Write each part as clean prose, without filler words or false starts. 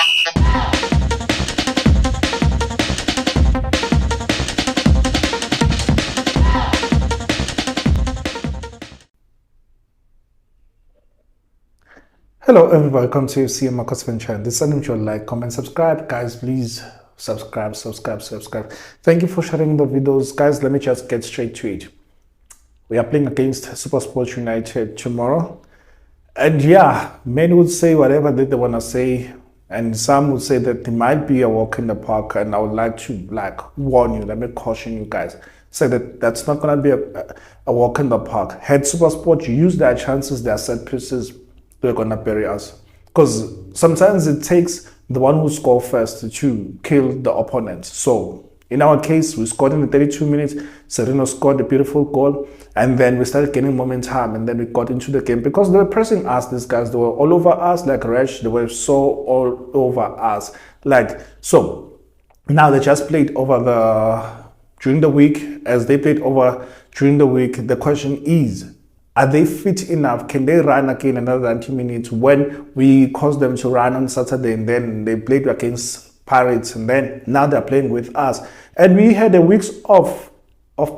Hello everybody, welcome to see Amakhosi channel. This channel, you like, comment, subscribe. Guys, please subscribe. Thank you for sharing the videos. Guys, let me just get straight to it. We are playing against Supersport United tomorrow. And yeah, men would say whatever that they want to say. And some would say that it might be a walk in the park. And I would like to warn you, let me caution you guys. Say that that's not going to be a walk in the park. Had Supersport used their chances, their set pieces, they're gonna bury us, because sometimes it takes the one who scored first to kill the opponent. So in our case, we scored in the 32 minutes. Sereno scored a beautiful goal, and then we started gaining momentum, and then we got into the game because they were pressing us. These guys, they were all over us like Resh. They were so all over us. So now they just played over during the week. As they played over during the week, the question is, are they fit enough? Can they run again another 90 minutes when we caused them to run on Saturday, and then they played against Pirates, and then now they're playing with us? And we had a week's off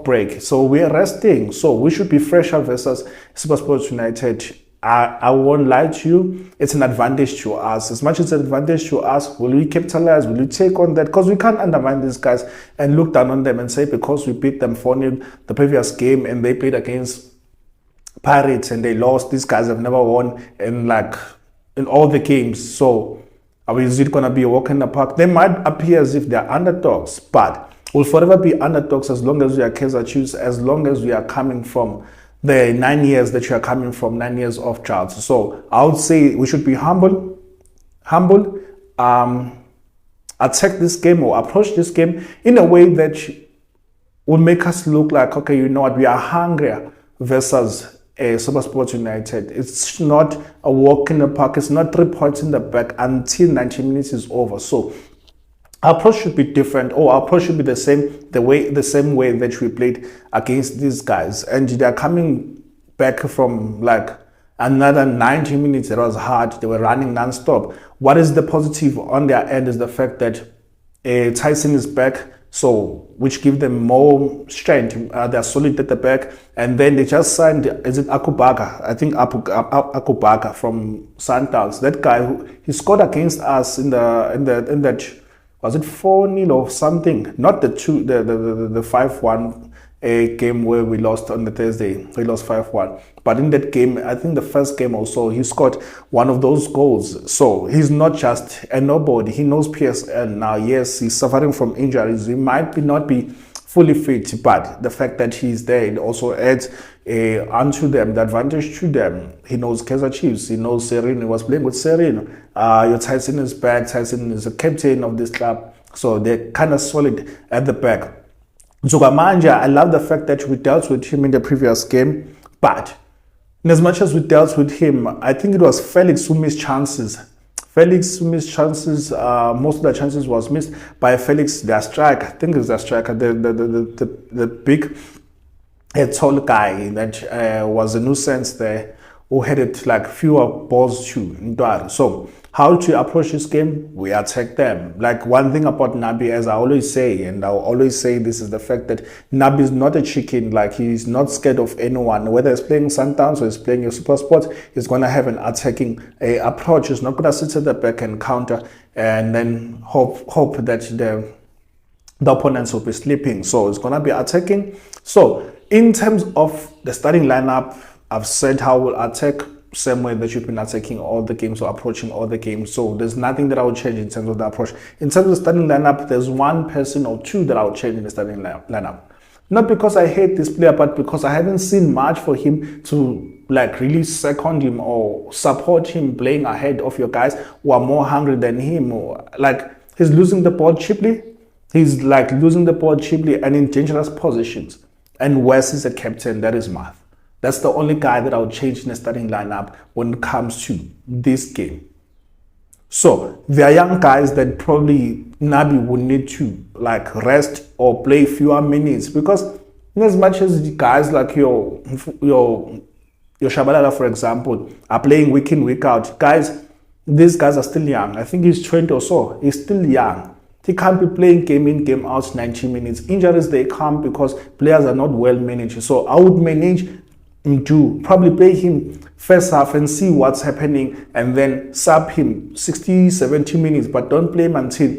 break, so we're resting. So we should be fresher versus Supersport United. I won't lie to you, it's an advantage to us. As much as an advantage to us, will we capitalize? Will we take on that? Because we can't undermine these guys and look down on them and say because we beat them 4-0 the previous game and they played against Pirates and they lost, these guys have never won in all the games. So is it gonna be a walk in the park? They might appear as if they're underdogs, but we'll forever be underdogs as long as we are Kaizer Chiefs, as long as we are coming from the 9 years that you are coming from, 9 years of drought. So I would say we should be humble, attack this game or approach this game in a way that will make us look like, okay, you know what, we are hungrier versus Supersport United. It's not a walk in the park. It's not 3 points in the back until 90 minutes is over. So our approach should be different, or our approach should be the same way that we played against these guys. And they're coming back from another 90 minutes. It was hard. They were running non-stop. What is the positive on their end is the fact that Tyson is back, so which give them more strength. They're solid at the back, and then they just signed, is it Akubaga? I think Akubaga from Sundowns. That guy, he scored against us in that, was it 4-0 or something? Not the 5-1 game where we lost on the Thursday. We lost 5-1. But in that game, I think the first game also, he scored one of those goals. So he's not just a nobody. He knows PSL now. Yes, he's suffering from injuries. He might not be fully fit, but the fact that he's there, it also adds onto them, the advantage to them. He knows Kaizer Chiefs. He knows Sereno. He was playing with Sereno. Your Tyson is back. Tyson is a captain of this club. So they're kind of solid at the back. Zugamanja, I love the fact that we dealt with him in the previous game, but in as much as we dealt with him, I think it was Felix who missed chances. Most of the chances was missed by Felix, their striker. I think it's their striker, the big, tall guy that was a nuisance there, who headed fewer balls to Ndwara. So how to approach this game? We attack them. One thing about Nabi, as I always say, and I'll always say this, is the fact that Nabi is not a chicken. He's not scared of anyone. Whether he's playing Sundowns or he's playing your Supersport, he's going to have an attacking approach. He's not going to sit at the back and counter and then hope that the opponents will be sleeping. So it's going to be attacking. So in terms of the starting lineup, I've said how we'll attack, same way that you've been attacking all the games or approaching all the games. So there's nothing that I would change in terms of the approach. In terms of the starting lineup, there's one person or two that I would change in the starting lineup. Not because I hate this player, but because I haven't seen much for him to really second him or support him playing ahead of your guys who are more hungry than him. Or he's losing the ball cheaply. He's losing the ball cheaply and in dangerous positions. And Wes is a captain, that is math. That's the only guy that I would change in the starting lineup when it comes to this game. So there are young guys that probably Nabi would need to rest or play fewer minutes, because in as much as the guys like your Shabalala, for example, are playing week in, week out, guys, These guys are still young. I think he's 20 or so. He's still young. He can't be playing game in, game out 90 minutes. Injuries, they come because players are not well managed. So I would manage to probably play him first half and see what's happening, and then sub him 60, 70 minutes, but don't play him until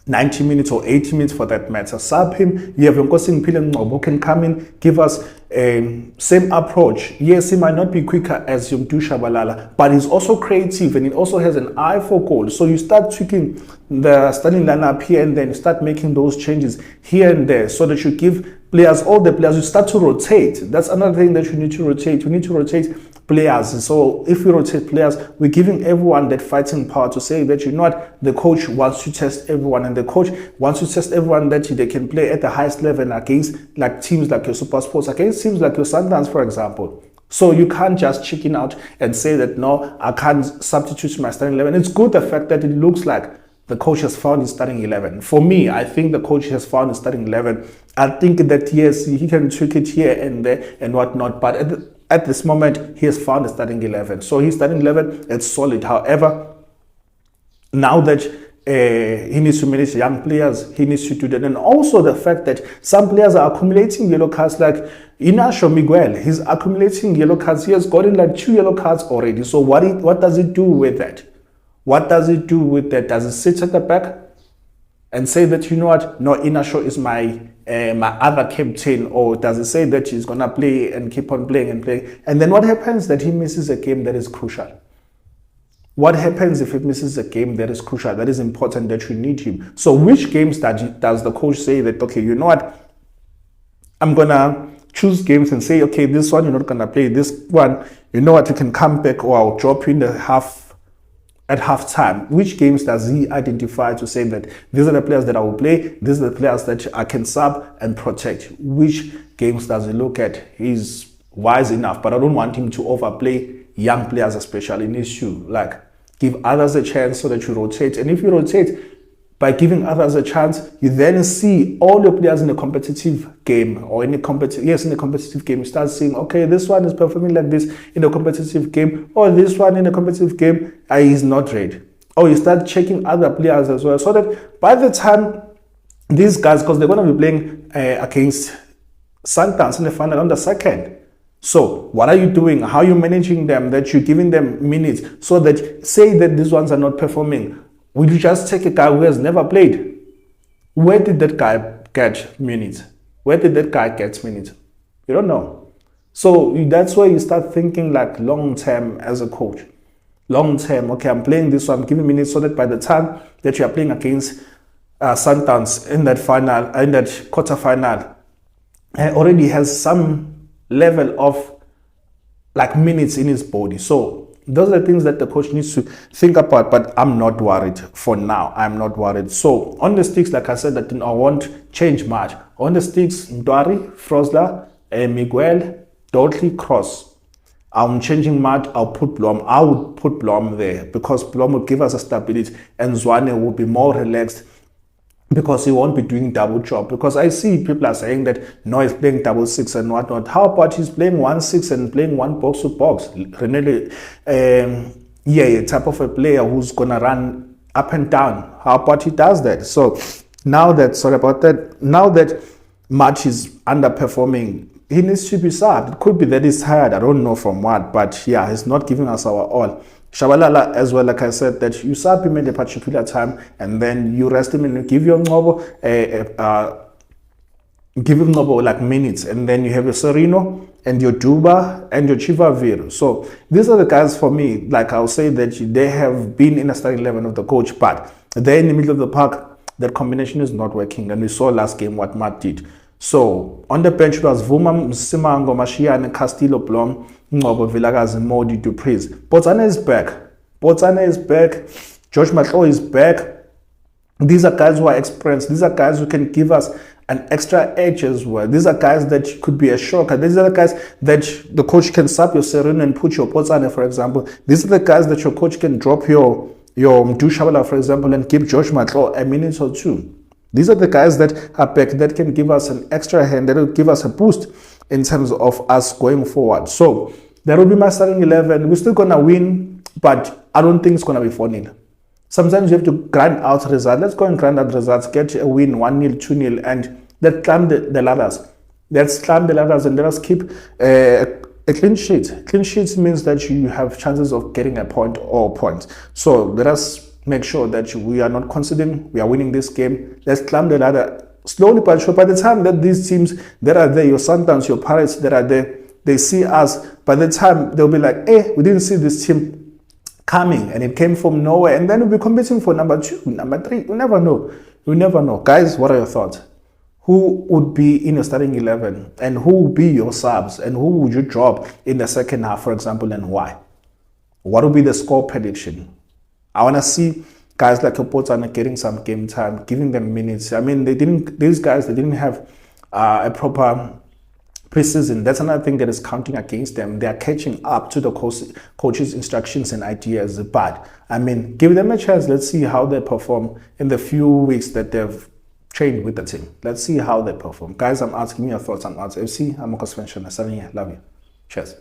90 minutes or 80 minutes for that matter. Sub him. You have Amakhosi who can come in, give us same approach. Yes, he might not be quicker as Yumdu Shabalala, but he's also creative and he also has an eye for goal. So you start tweaking the starting lineup here and then start making those changes here and there so that you give players, all the players, you start to rotate. That's another thing that you need to rotate. You need to rotate players. So if we rotate players, we're giving everyone that fighting power to say that, you know what, the coach wants to test everyone, and the coach wants to test everyone that they can play at the highest level against like teams like your Supersports, against teams like your Sundowns, for example. So you can't just chicken out and say that, no, I can't substitute my starting 11. It's good the fact that it looks like the coach has found his starting 11. For me, I think the coach has found his starting 11. I think that, yes, he can tweak it here and there and whatnot, but at this moment, he has found the starting 11. So his starting 11, it's solid. However, now that he needs to manage young players, he needs to do that. And also the fact that some players are accumulating yellow cards, like Inacio Miguel, he's accumulating yellow cards. He has gotten like 2 yellow cards already. So what does it do with that? What does it do with that? Does it sit at the back and say that, you know what, no, Inacio is my other captain, or does it say that he's gonna play and keep on playing and playing? And then what happens that he misses a game that is crucial? What happens if he misses a game that is crucial, that is important, that you need him? So which games does the coach say that, okay, you know what, I'm gonna choose games and say, okay, this one you're not gonna play, this one, you know what, you can come back, or I'll drop you in the at halftime? Which games does he identify to say that these are the players that I will play, these are the players that I can sub and protect? Which games does he look at? He's wise enough, but I don't want him to overplay young players, especially. He needs to like give others a chance so that you rotate. And if you rotate by giving others a chance, you then see all your players in a competitive game, or in a competitive game. You start seeing, okay, this one is performing like this in a competitive game, or this one in a competitive game is not ready. Or you start checking other players as well, so that by the time these guys, because they're going to be playing against Sundowns in the final on the 2nd. So what are you doing? How are you managing them? That you're giving them minutes, so that say that these ones are not performing. Will you just take a guy who has never played? Where did that guy get minutes? Where did that guy get minutes? You don't know. So that's where you start thinking like long term as a coach. Long term, okay, I'm playing this one, I'm giving minutes so that by the time that you are playing against Sundowns in that final, in that quarterfinal, already has some level of like minutes in his body. So those are the things that the coach needs to think about, but I'm not worried for now. I'm not worried. So on the sticks, like I said, that I won't change much. On the sticks, Ndwari, Frosler, Miguel, Dudley, Cross. I'm changing much. I'll put Blom. I would put Blom there because Blom would give us a stability, and Zwane will be more relaxed because he won't be doing double job. Because I see people are saying that no, he's playing double 6 and whatnot. How about he's playing 1-6 and playing one box to box? Really, type of a player who's gonna run up and down. How about he does that? So now that March is underperforming, he needs to be subbed. It could be that he's tired. I don't know from what, but yeah, he's not giving us our all. Shabalala as well, like I said, that you sub him at a particular time and then you rest him and you give your like minutes, and then you have your Serino and your Duba and your Chivavir. So these are the guys for me, like I'll say that they have been in a starting 11 of the coach, but they're in the middle of the park. That combination is not working, and we saw last game what Matt did. So on the bench it was Vuma, Simango, Mashiane, Castillo, Blom, Ngobo, Vilakazi, Modi, Dupreez. Botsane is back. George Matlo is back. These are guys who are experienced. These are guys who can give us an extra edge as well. These are guys that could be a shocker. These are the guys that the coach can sub your Sereno and put your Botsane, for example. These are the guys that your coach can drop your Mdu Shabala, for example, and give George Matlo a minute or two. These are the guys that are back that can give us an extra hand, that will give us a boost in terms of us going forward. So that will be my starting 11. We're still going to win but I don't think it's going to be 4-0. Sometimes you have to grind out results. Let's go and grind out results, get a win 1-0, 2-0, and let's climb the ladders. Let's climb the ladders and let us keep a clean sheet. Clean sheets means that you have chances of getting a point or points. So let us make sure that we are not conceding, we are winning this game. Let's climb the ladder slowly but sure. By the time that these teams that are there, your Sundowns, your Pirates that are there, they see us, by the time they'll be like, hey, we didn't see this team coming and it came from nowhere, and then we'll be competing for number 2, number 3. You never know. You never know. Guys, what are your thoughts? Who would be in your starting 11 and who would be your subs and who would you drop in the second half, for example, and why? What would be the score prediction? I want to see guys like Opotana getting some game time, giving them minutes. I mean, these guys didn't have a proper preseason. That's another thing that is counting against them. They are catching up to the coach's instructions and ideas. But I mean, give them a chance. Let's see how they perform in the few weeks that they've trained with the team. Let's see how they perform. Guys, I'm asking your thoughts. I'm out. FC, Amakhosi, love you. Cheers.